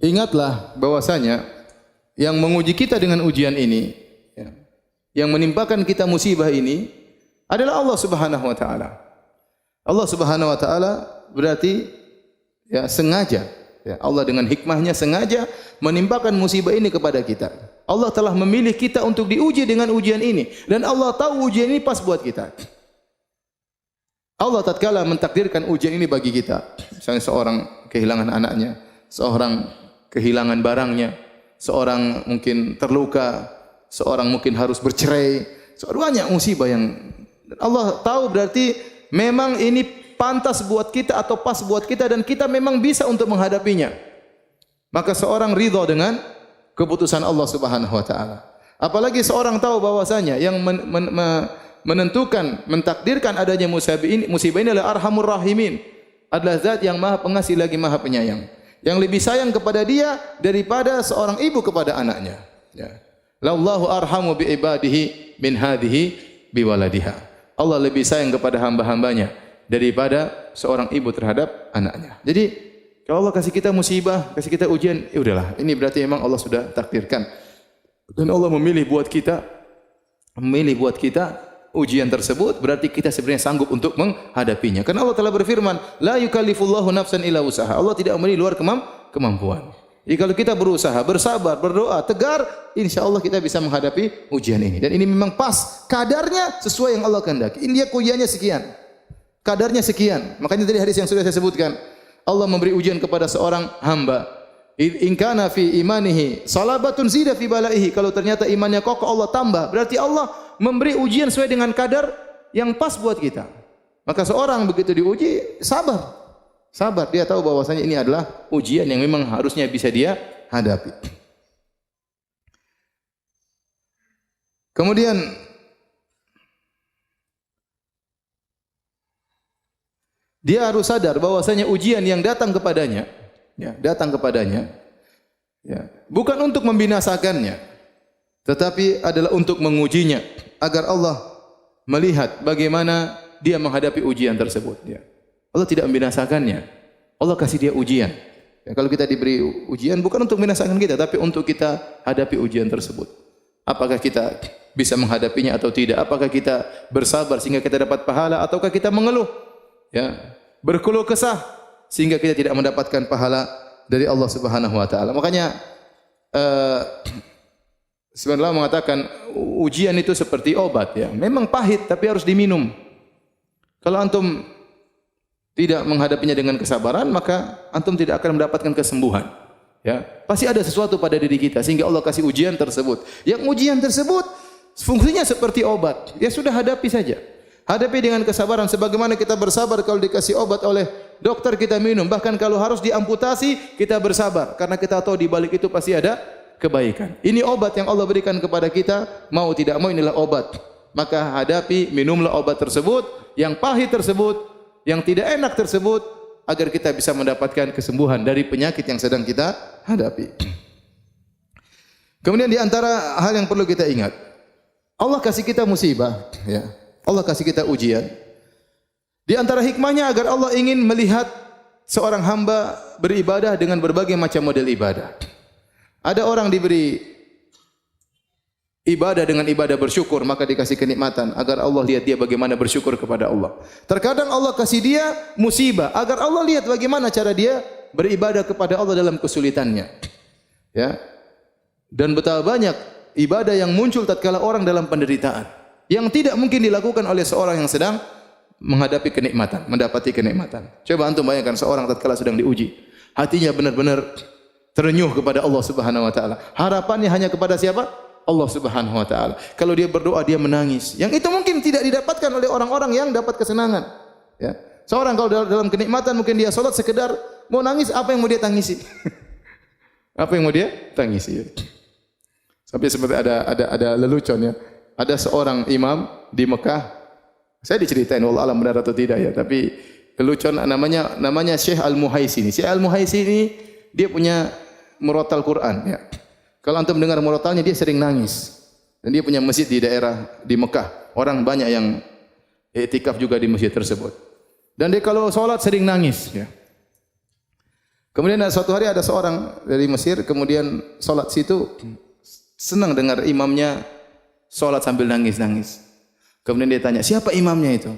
Ingatlah bahwasanya yang menguji kita dengan ujian ini, ya, yang menimpakan kita musibah ini adalah Allah Subhanahu wa taala. Allah Subhanahu wa taala berarti ya sengaja, ya, Allah dengan hikmahnya sengaja menimpakan musibah ini kepada kita. Allah telah memilih kita untuk diuji dengan ujian ini dan Allah tahu ujian ini pas buat kita. Allah tatkala mentakdirkan ujian ini bagi kita, misalnya seorang kehilangan anaknya, seorang kehilangan barangnya, seorang mungkin terluka, seorang mungkin harus bercerai, banyak musibah yang Allah tahu berarti memang ini pantas buat kita atau pas buat kita dan kita memang bisa untuk menghadapinya. Maka seorang ridha dengan keputusan Allah Subhanahu wa taala. Apalagi seorang tahu bahwasanya yang menentukan, mentakdirkan adanya musibah ini adalah Arhamur Rahimin, adalah zat yang Maha Pengasih lagi Maha Penyayang, yang lebih sayang kepada dia daripada seorang ibu kepada anaknya. Ya. Lallahu arhamu bi ibadihi min hadhihi bi waladiha. Allah lebih sayang kepada hamba-hambanya daripada seorang ibu terhadap anaknya. Jadi kalau Allah kasih kita musibah, kasih kita ujian, ya udahlah, ini berarti memang Allah sudah takdirkan. Dan Allah memilih buat kita ujian tersebut, berarti kita sebenarnya sanggup untuk menghadapinya. Karena Allah telah berfirman, la yukallifullahu nafsan illa wusaha. Allah tidak memberi luar kemampuan. Jadi kalau kita berusaha, bersabar, berdoa, tegar, insyaallah kita bisa menghadapi ujian ini. Dan ini memang pas, kadarnya sesuai yang Allah kehendaki. Ini dia ujiannya sekian. Kadarnya sekian. Makanya tadi hadis yang sudah saya sebutkan, Allah memberi ujian kepada seorang hamba. In kana fi imanihi salabatun zida fi balaihi. Kalau ternyata imannya kokoh, Allah tambah. Berarti Allah memberi ujian sesuai dengan kadar yang pas buat kita. Maka seorang begitu diuji, sabar. Sabar, dia tahu bahwasanya ini adalah ujian yang memang harusnya bisa dia hadapi. Kemudian dia harus sadar bahwasanya ujian yang datang kepadanya, ya, bukan untuk membinasakannya, tetapi adalah untuk mengujinya agar Allah melihat bagaimana dia menghadapi ujian tersebut. Ya. Allah tidak membinasakannya, Allah kasih dia ujian. Ya, kalau kita diberi ujian bukan untuk membinasakan kita, tapi untuk kita hadapi ujian tersebut. Apakah kita bisa menghadapinya atau tidak? Apakah kita bersabar sehingga kita dapat pahala, ataukah kita mengeluh? Ya, berkeluh kesah sehingga kita tidak mendapatkan pahala dari Allah Subhanahu wa taala. Makanya sebenarnya mengatakan ujian itu seperti obat, ya. Memang pahit tapi harus diminum. Kalau antum tidak menghadapinya dengan kesabaran, maka antum tidak akan mendapatkan kesembuhan. Ya, pasti ada sesuatu pada diri kita sehingga Allah kasih ujian tersebut. Yang ujian tersebut fungsinya seperti obat. Ya sudah, hadapi saja. Hadapi dengan kesabaran sebagaimana kita bersabar kalau dikasih obat oleh dokter kita minum. Bahkan kalau harus diamputasi kita bersabar karena kita tahu di balik itu pasti ada kebaikan. Ini obat yang Allah berikan kepada kita, mau tidak mau inilah obat. Maka hadapi, minumlah obat tersebut, yang pahit tersebut, yang tidak enak tersebut, agar kita bisa mendapatkan kesembuhan dari penyakit yang sedang kita hadapi. Kemudian di antara hal yang perlu kita ingat, Allah kasih kita musibah, ya. Allah kasih kita ujian. Di antara hikmahnya agar Allah ingin melihat seorang hamba beribadah dengan berbagai macam model ibadah. Ada orang diberi ibadah dengan ibadah bersyukur, maka dikasih kenikmatan agar Allah lihat dia bagaimana bersyukur kepada Allah. Terkadang Allah kasih dia musibah agar Allah lihat bagaimana cara dia beribadah kepada Allah dalam kesulitannya. Ya. Dan betapa banyak ibadah yang muncul tatkala orang dalam penderitaan yang tidak mungkin dilakukan oleh seorang yang sedang menghadapi kenikmatan, mendapati kenikmatan. Coba antum bayangkan seorang tatkala sedang diuji, hatinya benar-benar terenyuh kepada Allah Subhanahu wa taala. Harapannya hanya kepada siapa? Allah Subhanahu wa taala. Kalau dia berdoa dia menangis. Yang itu mungkin tidak didapatkan oleh orang-orang yang dapat kesenangan. Ya. Seorang kalau dalam kenikmatan mungkin dia salat sekedar mau nangis, apa yang mau dia tangisi? Apa yang mau dia tangisi? Sampai seperti ada lelucon, ya. Ada seorang imam di Mekah. Saya diceritain, wallah alam benar atau tidak, ya, tapi lelucon, namanya Syekh Al-Muhaisini. Syekh Al-Muhaisini dia punya murotal Quran, ya. Kalau antum mendengar murotalnya dia sering nangis. Dan dia punya masjid di daerah di Mekah. Orang banyak yang i'tikaf juga di masjid tersebut. Dan dia kalau salat sering nangis, ya. Kemudian suatu hari ada seorang dari Mesir, kemudian sholat situ, senang dengar imamnya sholat sambil nangis-nangis. Kemudian dia tanya, siapa imamnya itu?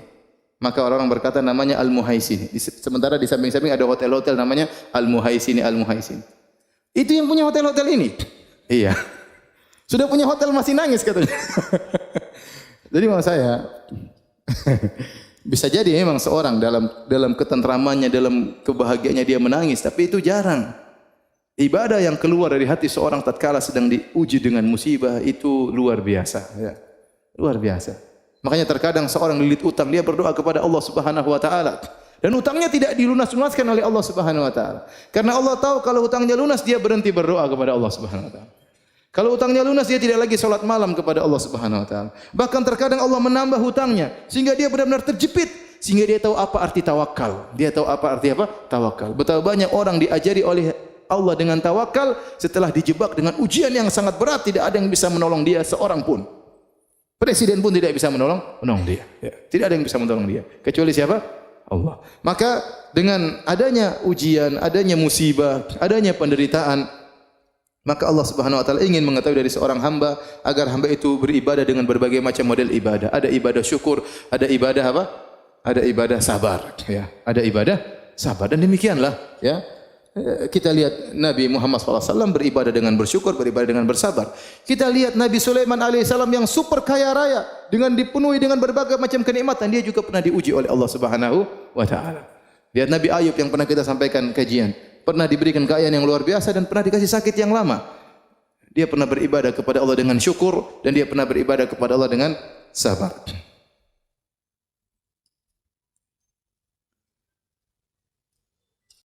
Maka orang-orang berkata namanya Al-Muhaisini. Sementara di samping-samping ada hotel-hotel namanya Al-Muhaisini, Al-Muhaisini. Itu yang punya hotel-hotel ini? Iya. Sudah punya hotel masih nangis katanya. Jadi maksud saya, bisa jadi memang seorang dalam ketentramannya, dalam kebahagiaannya dia menangis, tapi itu jarang. Ibadah yang keluar dari hati seorang tatkala sedang diuji dengan musibah itu luar biasa, ya. Luar biasa. Makanya terkadang seorang lilit utang, dia berdoa kepada Allah Subhanahu wa taala dan utangnya tidak dilunas-lunaskan oleh Allah Subhanahu wa taala. Karena Allah tahu kalau utangnya lunas dia berhenti berdoa kepada Allah Subhanahu wa taala. Kalau utangnya lunas dia tidak lagi salat malam kepada Allah Subhanahu wa taala. Bahkan terkadang Allah menambah hutangnya sehingga dia benar-benar terjepit, sehingga dia tahu apa arti tawakal. Dia tahu apa arti apa? Tawakal. Betapa banyak orang diajari oleh Allah dengan tawakal setelah dijebak dengan ujian yang sangat berat, tidak ada yang bisa menolong dia seorang pun. Presiden pun tidak bisa menolong dia. Ya. Tidak ada yang bisa menolong dia kecuali siapa? Allah. Maka dengan adanya ujian, adanya musibah, adanya penderitaan, maka Allah Subhanahu wa taala ingin mengetahui dari seorang hamba agar hamba itu beribadah dengan berbagai macam model ibadah. Ada ibadah syukur, ada ibadah apa? Ada ibadah sabar, ya. Ada ibadah sabar dan demikianlah, ya. Kita lihat Nabi Muhammad SAW beribadah dengan bersyukur, beribadah dengan bersabar. Kita lihat Nabi Sulaiman alaihissalam yang super kaya raya dengan dipenuhi dengan berbagai macam kenikmatan, dia juga pernah diuji oleh Allah Subhanahu wa taala. Lihat Nabi Ayub yang pernah kita sampaikan kajian, pernah diberikan kekayaan yang luar biasa dan pernah dikasih sakit yang lama. Dia pernah beribadah kepada Allah dengan syukur dan dia pernah beribadah kepada Allah dengan sabar.